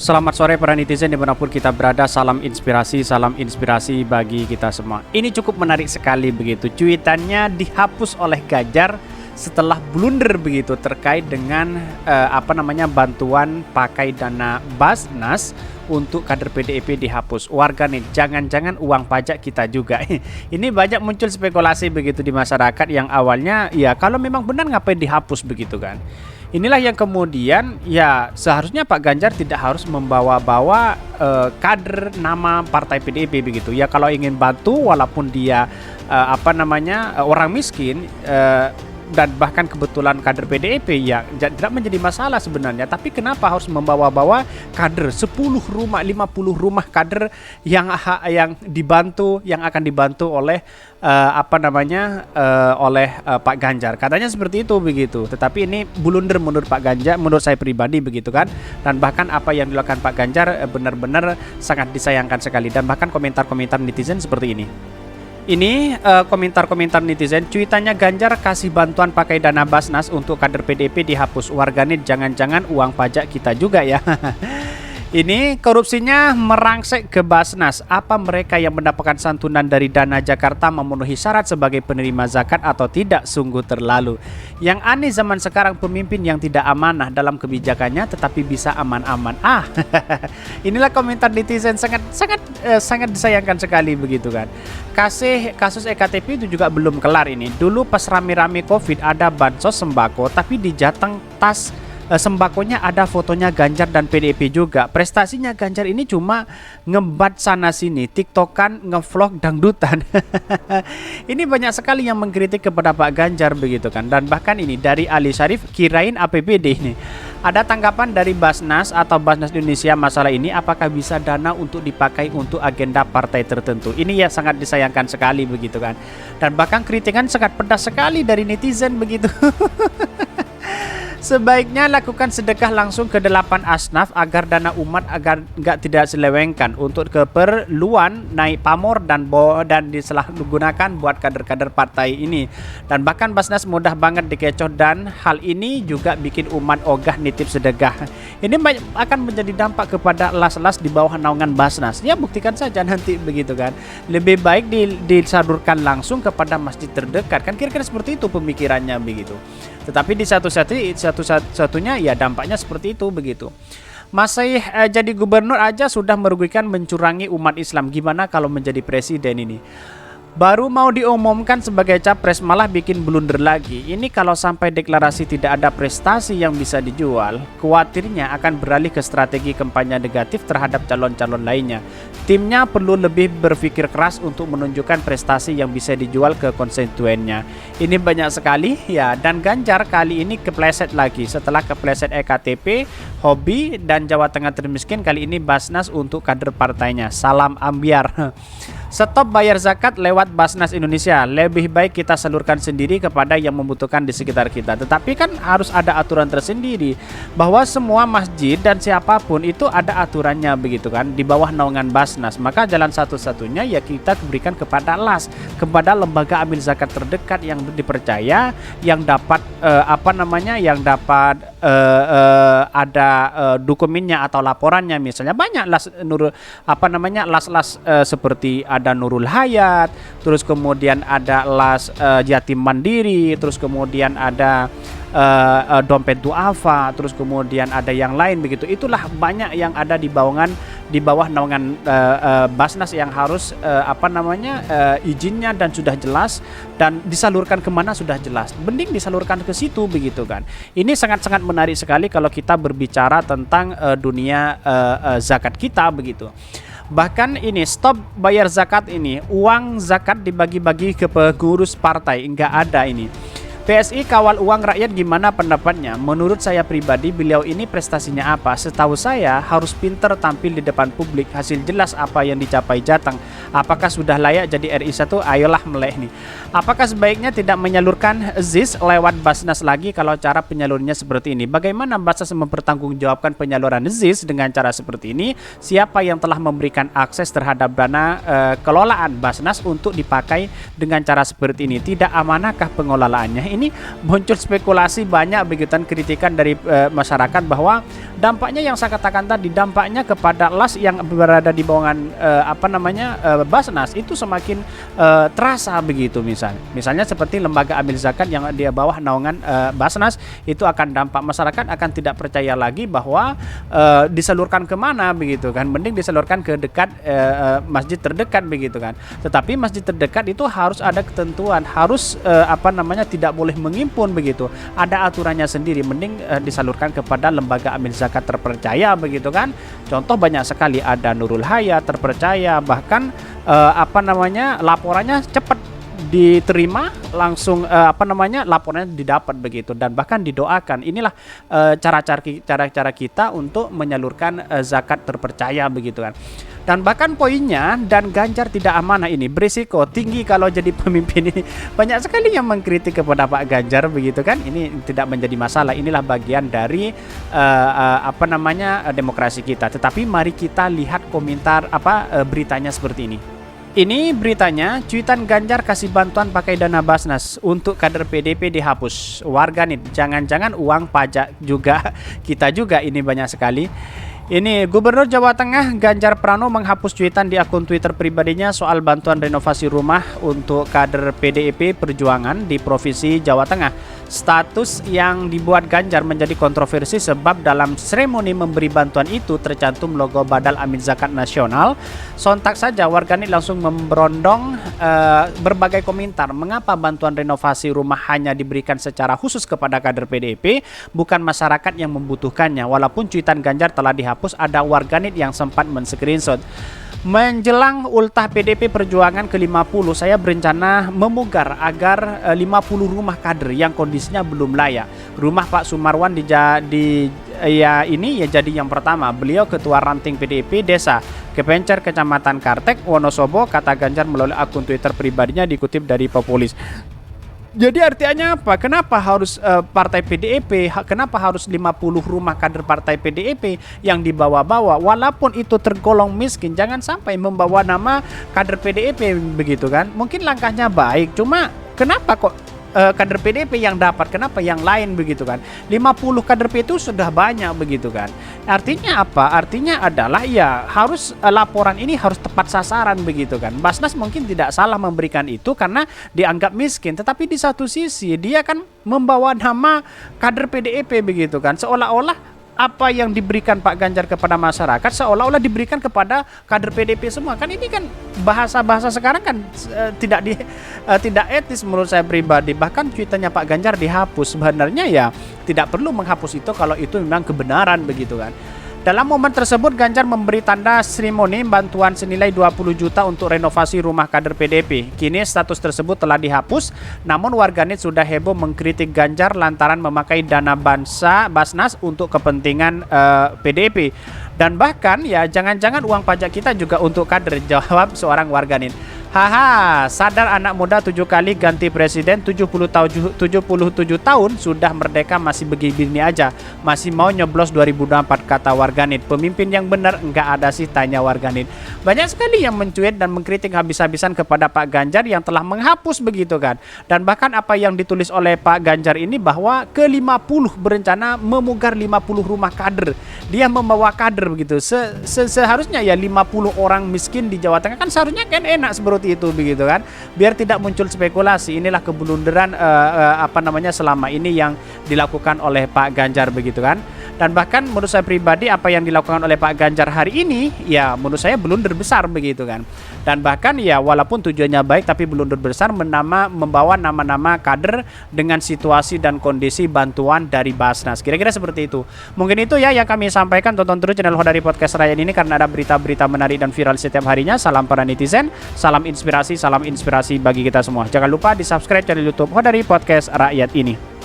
Selamat sore para netizen dimanapun kita berada, salam inspirasi bagi kita semua. Ini cukup menarik sekali begitu, cuitannya dihapus oleh Ganjar setelah blunder begitu terkait dengan bantuan pakai dana Basnas untuk kader PDIP dihapus. Warganet, jangan-jangan uang pajak kita juga. Ini banyak muncul spekulasi begitu di masyarakat yang awalnya ya kalau memang benar ngapain dihapus begitu kan. Inilah yang kemudian ya seharusnya Pak Ganjar tidak harus membawa-bawa kader nama partai PDIP begitu. Ya kalau ingin bantu walaupun dia orang miskin dan bahkan kebetulan kader PDIP ya tidak menjadi masalah sebenarnya, tapi kenapa harus membawa-bawa kader 10 rumah 50 rumah kader yang dibantu, yang akan dibantu oleh Pak Ganjar, katanya seperti itu begitu. Tetapi ini blunder menurut Pak Ganjar, menurut saya pribadi begitu kan, dan bahkan apa yang dilakukan Pak Ganjar benar-benar sangat disayangkan sekali, dan bahkan komentar-komentar netizen seperti ini. Ini komentar-komentar netizen, cuitannya Ganjar kasih bantuan pakai dana Basnas untuk kader PDIP dihapus. Warganet, jangan-jangan uang pajak kita juga ya. Ini korupsinya merangsek ke Basnas. Apa mereka yang mendapatkan santunan dari dana Jakarta memenuhi syarat sebagai penerima zakat atau tidak? Sungguh terlalu. Yang aneh zaman sekarang pemimpin yang tidak amanah dalam kebijakannya tetapi bisa aman-aman. Inilah komentar netizen sangat disayangkan sekali begitu kan. Kasus EKTP itu juga belum kelar ini. Dulu pas rame-rame Covid ada bansos sembako tapi di jateng tas sembakonya ada fotonya Ganjar dan PDIP juga. Prestasinya Ganjar ini cuma ngebat sana sini, tiktokan, ngevlog dangdutan. Ini banyak sekali yang mengkritik kepada Pak Ganjar begitu kan. Dan bahkan ini dari Ali Syarif, kirain APBD ini. Ada tanggapan dari Basnas atau Basnas Indonesia masalah ini, apakah bisa dana untuk dipakai untuk agenda partai tertentu? Ini ya sangat disayangkan sekali begitu kan. Dan bahkan kritikan sangat pedas sekali dari netizen begitu. Sebaiknya lakukan sedekah langsung ke 8 asnaf agar dana umat agar tidak selewengkan untuk keperluan naik pamor dan disalahgunakan buat kader-kader partai ini. Dan bahkan Basnas mudah banget dikecoh, dan hal ini juga bikin umat ogah nitip sedekah. Ini akan menjadi dampak kepada las-las di bawah naungan Basnas. Ya buktikan saja nanti begitu kan. Lebih baik disalurkan langsung kepada masjid terdekat kan, kira-kira seperti itu pemikirannya begitu. Tetapi di satu-satunya ya dampaknya seperti itu begitu. Masih jadi gubernur aja sudah merugikan, mencurangi umat Islam. Gimana kalau menjadi presiden ini? Baru mau diumumkan sebagai capres malah bikin blunder lagi. Ini kalau sampai deklarasi tidak ada prestasi yang bisa dijual, khawatirnya akan beralih ke strategi kampanye negatif terhadap calon-calon lainnya. Timnya perlu lebih berpikir keras untuk menunjukkan prestasi yang bisa dijual ke konstituennya. Ini banyak sekali ya, dan Ganjar kali ini kepleset lagi. Setelah kepleset EKTP, hobi, dan Jawa Tengah termiskin, kali ini Basnas untuk kader partainya. Salam ambiar. Stop bayar zakat lewat Basnas Indonesia. Lebih baik kita salurkan sendiri kepada yang membutuhkan di sekitar kita. Tetapi kan harus ada aturan tersendiri, bahwa semua masjid dan siapapun itu ada aturannya begitu kan, di bawah naungan Basnas. Maka jalan satu-satunya ya kita berikan kepada LAS, kepada lembaga amil zakat terdekat yang dipercaya, yang dapat ada dokumennya atau laporannya. Misalnya banyak las seperti ada Nurul Hayat, terus kemudian ada las Yatim Mandiri, terus kemudian ada dompet duafa, terus kemudian ada yang lain begitu. Itulah banyak yang ada di bawah naungan Basnas yang harus izinnya dan sudah jelas, dan disalurkan kemana sudah jelas. Mending disalurkan ke situ begitu kan. Ini sangat-sangat menarik sekali kalau kita berbicara tentang dunia zakat kita begitu. Bahkan ini stop bayar zakat ini, uang zakat dibagi-bagi ke pengurus partai, enggak ada ini. PSI kawal uang rakyat, gimana pendapatnya? Menurut saya pribadi, beliau ini prestasinya apa? Setahu saya harus pinter tampil di depan publik, hasil jelas apa yang dicapai Jateng. Apakah sudah layak jadi RI 1? Ayolah melek nih. Apakah sebaiknya tidak menyalurkan ZIS lewat Basnas lagi kalau cara penyalurnya seperti ini? Bagaimana Basnas mempertanggungjawabkan penyaluran ZIS dengan cara seperti ini? Siapa yang telah memberikan akses terhadap dana kelolaan Basnas untuk dipakai dengan cara seperti ini? Tidak amanahkah pengelolaannya? ini muncul spekulasi banyak begitu dan kritikan dari masyarakat bahwa dampaknya yang saya katakan tadi, dampaknya kepada las yang berada di bawahan Basnas itu semakin terasa begitu. Misalnya seperti lembaga amil zakat yang di bawah naungan Basnas, itu akan dampak masyarakat akan tidak percaya lagi bahwa disalurkan kemana begitu kan, mending disalurkan ke dekat masjid terdekat begitu kan. Tetapi masjid terdekat itu harus ada ketentuan, harus tidak boleh mengimpun begitu, ada aturannya sendiri, mending disalurkan kepada lembaga amil zakat terpercaya begitu kan. Contoh banyak sekali, ada Nurul Hayat terpercaya, bahkan laporannya cepat diterima, langsung laporannya didapat begitu, dan bahkan didoakan. Inilah cara-cara kita untuk menyalurkan zakat terpercaya begitu kan. Dan bahkan poinnya, dan Ganjar tidak amanah ini berisiko tinggi kalau jadi pemimpin ini. Banyak sekali yang mengkritik kepada Pak Ganjar begitu kan. Ini tidak menjadi masalah, inilah bagian dari demokrasi kita. Tetapi mari kita lihat komentar beritanya seperti ini. Ini beritanya, cuitan Ganjar kasih bantuan pakai dana Basnas untuk kader PDP dihapus. Warganet, jangan-jangan uang pajak juga kita juga, ini banyak sekali. Ini Gubernur Jawa Tengah Ganjar Pranowo menghapus cuitan di akun Twitter pribadinya soal bantuan renovasi rumah untuk kader PDIP Perjuangan di Provinsi Jawa Tengah. Status yang dibuat Ganjar menjadi kontroversi sebab dalam seremoni memberi bantuan itu tercantum logo Badal Amil Zakat Nasional. Sontak saja warganet langsung memberondong berbagai komentar. Mengapa bantuan renovasi rumah hanya diberikan secara khusus kepada kader PDIP, bukan masyarakat yang membutuhkannya? Walaupun cuitan Ganjar telah dihapus, ada warganet yang sempat men-screenshot. Menjelang ultah PDP Perjuangan ke-50, saya berencana memugar agar 50 rumah kader yang kondisinya belum layak. Rumah Pak Sumarwan jadi yang pertama. Beliau ketua ranting PDIP Desa Kepencer Kecamatan Kartek, Wonosobo, kata Ganjar melalui akun Twitter pribadinya dikutip dari Populis. Jadi artinya apa? Kenapa harus partai PDIP? Kenapa harus 50 rumah kader partai PDIP yang dibawa-bawa? Walaupun itu tergolong miskin, jangan sampai membawa nama kader PDIP begitu kan? Mungkin langkahnya baik, cuma kenapa kok kader PDIP yang dapat, kenapa yang lain begitu kan? 50 kader PDIP itu sudah banyak begitu kan? Artinya apa? Artinya adalah ya harus laporan ini harus tepat sasaran begitu kan? Basnas mungkin tidak salah memberikan itu karena dianggap miskin, tetapi di satu sisi dia kan membawa nama kader PDIP begitu kan? Seolah-olah apa yang diberikan Pak Ganjar kepada masyarakat seolah-olah diberikan kepada kader PDP semua. Kan ini kan bahasa-bahasa sekarang kan tidak etis menurut saya pribadi. Bahkan cuitannya Pak Ganjar dihapus. Sebenarnya ya tidak perlu menghapus itu kalau itu memang kebenaran begitu kan. Dalam momen tersebut Ganjar memberi tanda seremoni bantuan senilai 20 juta untuk renovasi rumah kader PDP. Kini status tersebut telah dihapus, namun warganet sudah heboh mengkritik Ganjar lantaran memakai dana Basnas untuk kepentingan PDP. Dan bahkan ya jangan-jangan uang pajak kita juga untuk kader, jawab seorang warganet. Haha, sadar anak muda 7 kali ganti presiden, 77 tahun sudah merdeka masih begini aja, masih mau nyoblos 2024, kata warganet. Pemimpin yang benar enggak ada sih, tanya warganet. Banyak sekali yang mencuit dan mengkritik habis-habisan kepada Pak Ganjar yang telah menghapus begitu kan. Dan bahkan apa yang ditulis oleh Pak Ganjar ini bahwa ke-50 berencana memugar 50 rumah kader. Dia membawa kader begitu. Seharusnya ya 50 orang miskin di Jawa Tengah kan seharusnya kan enak seperti itu begitu kan, biar tidak muncul spekulasi. Inilah kebelunderan selama ini yang dilakukan oleh Pak Ganjar begitu kan. Dan bahkan menurut saya pribadi apa yang dilakukan oleh Pak Ganjar hari ini ya menurut saya blunder besar begitu kan. Dan bahkan ya walaupun tujuannya baik tapi blunder besar membawa nama-nama kader dengan situasi dan kondisi bantuan dari Basnas. Kira-kira seperti itu. Mungkin itu ya yang kami sampaikan. Tonton terus channel Hodari Podcast Rakyat ini karena ada berita-berita menarik dan viral setiap harinya. Salam para netizen, salam inspirasi bagi kita semua. Jangan lupa di subscribe channel YouTube Hodari Podcast Rakyat ini.